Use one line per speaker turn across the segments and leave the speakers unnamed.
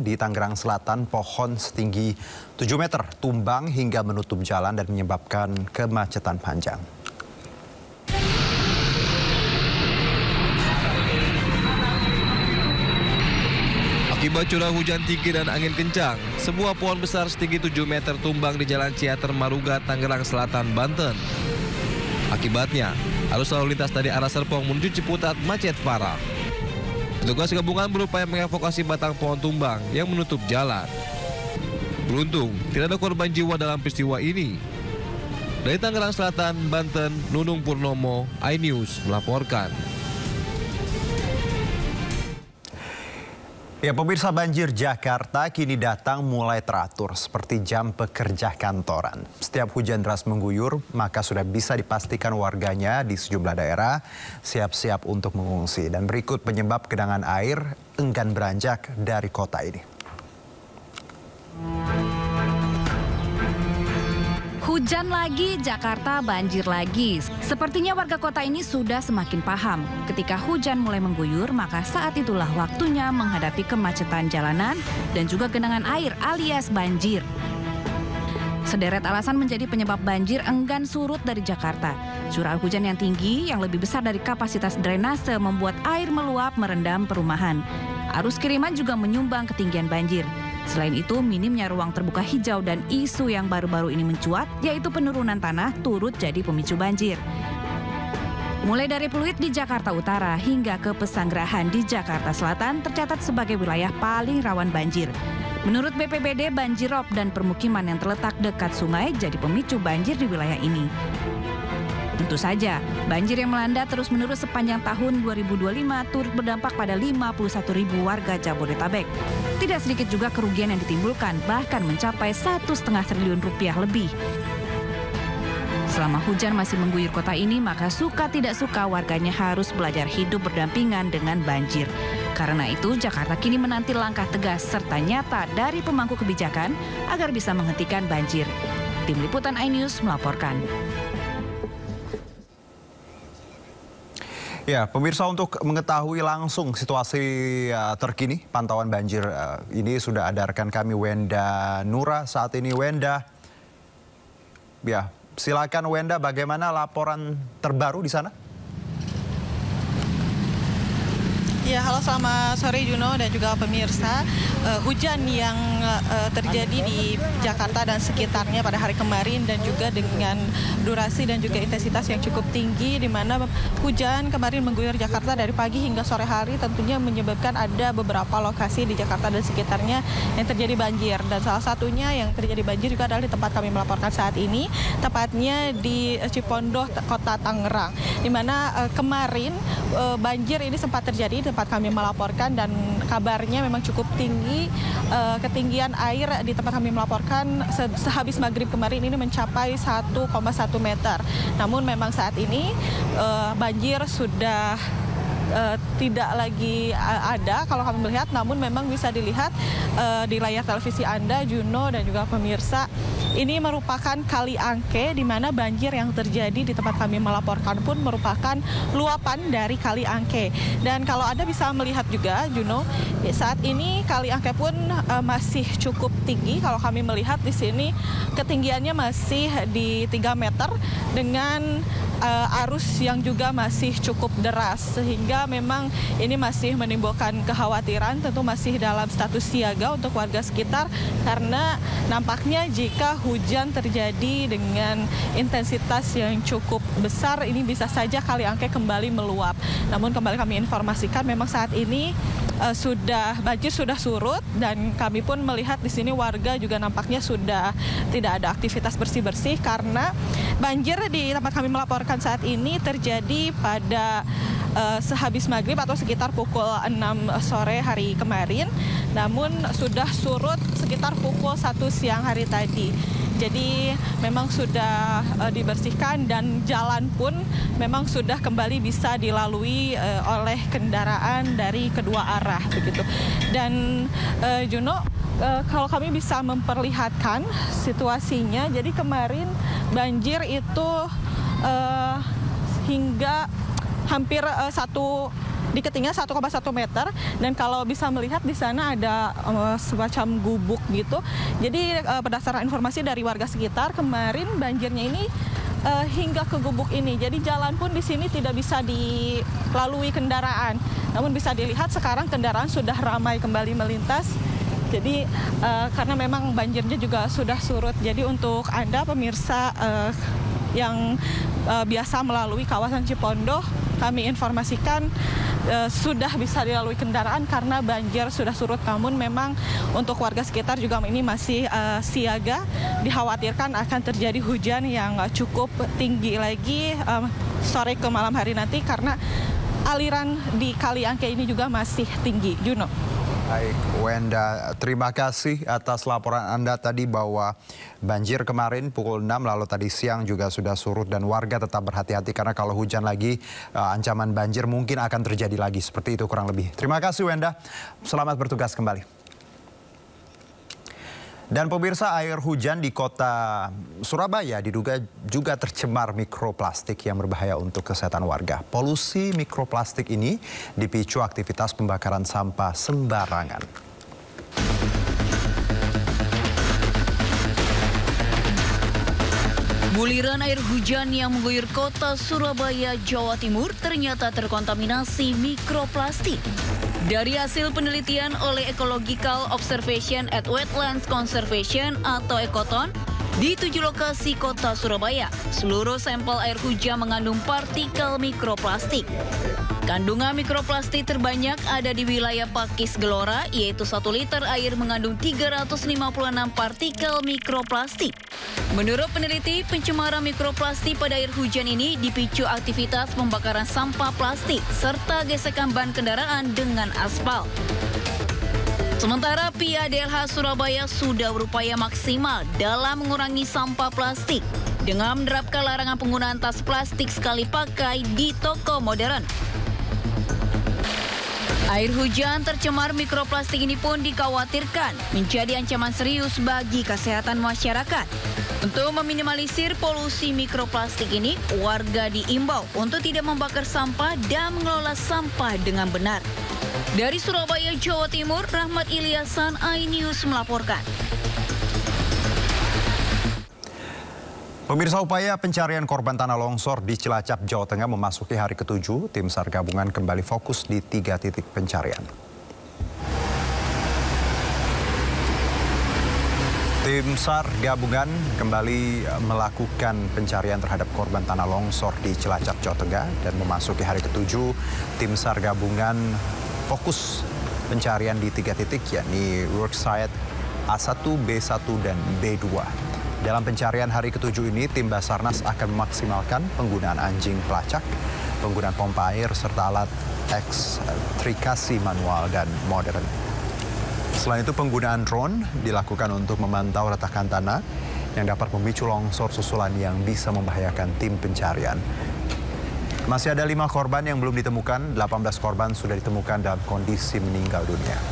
di Tangerang Selatan, pohon setinggi 7 meter tumbang hingga menutup jalan dan menyebabkan kemacetan panjang.
Akibat curah hujan tinggi dan angin kencang, sebuah pohon besar setinggi 7 meter tumbang di Jalan Ciater Maruga, Tangerang Selatan, Banten. Akibatnya, arus lalu lintas dari arah Serpong menuju Ciputat macet parah. Petugas gabungan berupaya mengevakuasi batang pohon tumbang yang menutup jalan. Beruntung, tidak ada korban jiwa dalam peristiwa ini. Dari Tangerang Selatan, Banten, Nunung Purnomo, iNews melaporkan.
Ya, pemirsa, banjir Jakarta kini datang mulai teratur seperti jam pekerja kantoran. Setiap hujan deras mengguyur, maka sudah bisa dipastikan warganya di sejumlah daerah siap-siap untuk mengungsi. Dan berikut penyebab genangan air enggan beranjak dari kota ini.
Hujan lagi, Jakarta banjir lagi. Sepertinya warga kota ini sudah semakin paham. Ketika hujan mulai mengguyur, maka saat itulah waktunya menghadapi kemacetan jalanan dan juga genangan air alias banjir. Sederet alasan menjadi penyebab banjir enggan surut dari Jakarta. Curah hujan yang tinggi, yang lebih besar dari kapasitas drainase membuat air meluap merendam perumahan. Arus kiriman juga menyumbang ketinggian banjir. Selain itu, minimnya ruang terbuka hijau dan isu yang baru-baru ini mencuat, yaitu penurunan tanah turut jadi pemicu banjir. Mulai dari Pluit di Jakarta Utara hingga ke Pesanggerahan di Jakarta Selatan tercatat sebagai wilayah paling rawan banjir. Menurut BPBD, banjirop dan permukiman yang terletak dekat sungai jadi pemicu banjir di wilayah ini. Tentu saja, banjir yang melanda terus-menerus sepanjang tahun 2025 turut berdampak pada 51.000 warga Jabodetabek. Tidak sedikit juga kerugian yang ditimbulkan, bahkan mencapai 1,5 triliun rupiah lebih. Selama hujan masih mengguyur kota ini, maka suka tidak suka warganya harus belajar hidup berdampingan dengan banjir. Karena itu, Jakarta kini menanti langkah tegas serta nyata dari pemangku kebijakan agar bisa menghentikan banjir. Tim Liputan iNews melaporkan.
Ya, pemirsa, untuk mengetahui langsung situasi terkini pantauan banjir ini sudah ada rekan kami Wenda Nura saat ini. Wenda, ya silakan Wenda, bagaimana laporan terbaru di sana?
Ya, halo, selamat sore Juno dan juga pemirsa. Hujan yang terjadi di Jakarta dan sekitarnya pada hari kemarin dan juga dengan durasi dan juga intensitas yang cukup tinggi, di mana hujan kemarin mengguyur Jakarta dari pagi hingga sore hari tentunya menyebabkan ada beberapa lokasi di Jakarta dan sekitarnya yang terjadi banjir. Dan salah satunya yang terjadi banjir juga adalah di tempat kami melaporkan saat ini, tepatnya di Cipondoh, Kota Tangerang, di mana kemarin banjir ini sempat terjadi di tempat kami melaporkan dan kabarnya memang cukup tinggi. Ketinggian air di tempat kami melaporkan sehabis maghrib kemarin ini mencapai 1,1 meter. Namun memang saat ini banjir sudah tidak lagi ada kalau kami melihat, namun memang bisa dilihat di layar televisi Anda, Juno dan juga pemirsa, ini merupakan Kali Angke, di mana banjir yang terjadi di tempat kami melaporkan pun merupakan luapan dari Kali Angke. Dan kalau Anda bisa melihat juga, Juno, saat ini Kali Angke pun masih cukup tinggi. Kalau kami melihat di sini ketinggiannya masih di 3 meter dengan arus yang juga masih cukup deras, sehingga memang ini masih menimbulkan kekhawatiran, tentu masih dalam status siaga untuk warga sekitar, karena nampaknya jika hujan terjadi dengan intensitas yang cukup besar, ini bisa saja Kali Angke kembali meluap. Namun kembali kami informasikan, memang saat ini banjir sudah surut dan kami pun melihat di sini warga juga nampaknya sudah tidak ada aktivitas bersih-bersih, karena banjir di tempat kami melaporkan saat ini terjadi pada sehabis maghrib atau sekitar pukul 6 sore hari kemarin, namun sudah surut sekitar pukul 1 siang hari tadi. Jadi memang sudah dibersihkan dan jalan pun memang sudah kembali bisa dilalui oleh kendaraan dari kedua arah begitu. Dan Juno, kalau kami bisa memperlihatkan situasinya, jadi kemarin banjir itu hingga hampir 1 di ketinggian 1,1 meter, dan kalau bisa melihat di sana ada semacam gubuk gitu. Jadi berdasarkan informasi dari warga sekitar, kemarin banjirnya ini hingga ke gubuk ini. Jadi jalan pun di sini tidak bisa dilalui kendaraan. Namun bisa dilihat sekarang kendaraan sudah ramai kembali melintas. Jadi karena memang banjirnya juga sudah surut. Jadi untuk Anda pemirsa yang biasa melalui kawasan Cipondoh, kami informasikan sudah bisa dilalui kendaraan karena banjir sudah surut. Namun memang untuk warga sekitar juga ini masih siaga, dikhawatirkan akan terjadi hujan yang cukup tinggi lagi sore ke malam hari nanti karena aliran di Kali Angke ini juga masih tinggi. Juno.
Baik, Wenda, terima kasih atas laporan Anda tadi bahwa banjir kemarin pukul 6 lalu tadi siang juga sudah surut dan warga tetap berhati-hati karena kalau hujan lagi ancaman banjir mungkin akan terjadi lagi seperti itu kurang lebih. Terima kasih Wenda, selamat bertugas kembali. Dan pemirsa, air hujan di kota Surabaya diduga juga tercemar mikroplastik yang berbahaya untuk kesehatan warga. Polusi mikroplastik ini dipicu aktivitas pembakaran sampah sembarangan.
Buliran air hujan yang mengguyur kota Surabaya, Jawa Timur ternyata terkontaminasi mikroplastik. Dari hasil penelitian oleh Ecological Observation at Wetlands Conservation atau Ekoton, di 7 lokasi kota Surabaya, seluruh sampel air hujan mengandung partikel mikroplastik. Kandungan mikroplastik terbanyak ada di wilayah Pakis Gelora, yaitu 1 liter air mengandung 356 partikel mikroplastik. Menurut peneliti, pencemaran mikroplastik pada air hujan ini dipicu aktivitas pembakaran sampah plastik serta gesekan ban kendaraan dengan aspal. Sementara pihak DLH Surabaya sudah berupaya maksimal dalam mengurangi sampah plastik dengan menerapkan larangan penggunaan tas plastik sekali pakai di toko modern. Air hujan tercemar mikroplastik ini pun dikhawatirkan menjadi ancaman serius bagi kesehatan masyarakat. Untuk meminimalisir polusi mikroplastik ini, warga diimbau untuk tidak membakar sampah dan mengelola sampah dengan benar. Dari Surabaya, Jawa Timur, Rahmat Ilyasan, iNews melaporkan.
Pemirsa, upaya pencarian korban tanah longsor di Cilacap, Jawa Tengah memasuki hari ke-7. Tim SAR gabungan kembali fokus di 3 titik pencarian. Tim SAR gabungan kembali melakukan pencarian terhadap korban tanah longsor di Cilacap, Jawa Tengah. Dan memasuki hari ke-7, tim SAR gabungan fokus pencarian di 3 titik, yakni worksite A1, B1, dan B2. Dalam pencarian hari ke-7 ini, tim Basarnas akan memaksimalkan penggunaan anjing pelacak, penggunaan pompa air, serta alat ekstrikasi manual dan modern. Selain itu, penggunaan drone dilakukan untuk memantau retakan tanah yang dapat memicu longsor susulan yang bisa membahayakan tim pencarian. Masih ada 5 korban yang belum ditemukan, 18 korban sudah ditemukan dalam kondisi meninggal dunia.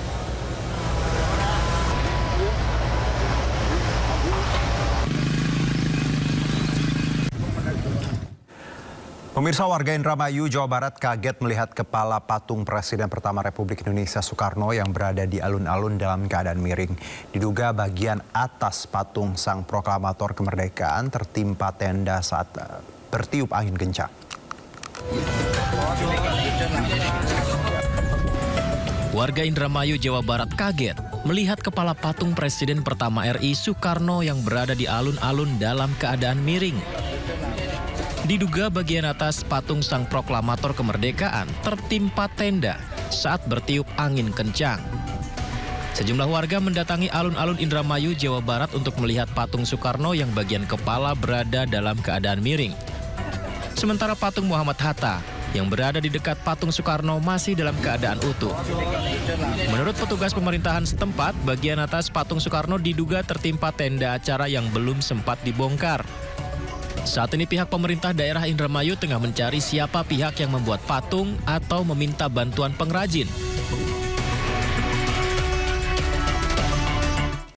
Pemirsa, warga Indramayu, Jawa Barat kaget melihat kepala patung Presiden pertama Republik Indonesia Soekarno yang berada di alun-alun dalam keadaan miring. Diduga bagian atas patung sang proklamator kemerdekaan tertimpa tenda saat bertiup angin kencang.
Warga Indramayu, Jawa Barat kaget melihat kepala patung Presiden pertama RI Soekarno yang berada di alun-alun dalam keadaan miring. Diduga bagian atas patung sang proklamator kemerdekaan tertimpa tenda saat bertiup angin kencang. Sejumlah warga mendatangi alun-alun Indramayu, Jawa Barat untuk melihat patung Soekarno yang bagian kepala berada dalam keadaan miring. Sementara patung Muhammad Hatta yang berada di dekat patung Soekarno masih dalam keadaan utuh. Menurut petugas pemerintahan setempat, bagian atas patung Soekarno diduga tertimpa tenda acara yang belum sempat dibongkar. Saat ini pihak pemerintah daerah Indramayu tengah mencari siapa pihak yang membuat patung atau meminta bantuan pengrajin